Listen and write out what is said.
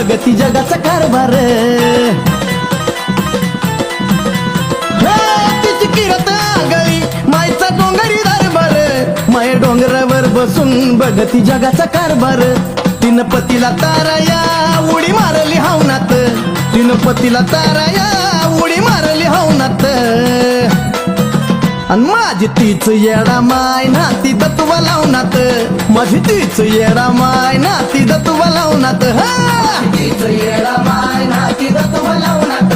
बघती जगाचा कारभार तिची किरत आगळी मायचा डोंगरी दरबार माय डोंगरावर बसून बघती जगाचा कारभार तिनं पतीला ताराया उडी मारली हावनात तिनं पतीला ताराया उडी मारली हावनात अन माझी तीच येडा माय नाती तत्व लावनात माझी तीच येडा माय नाती तत्व लावनात तीच येडा माय नाती तत्व लावनात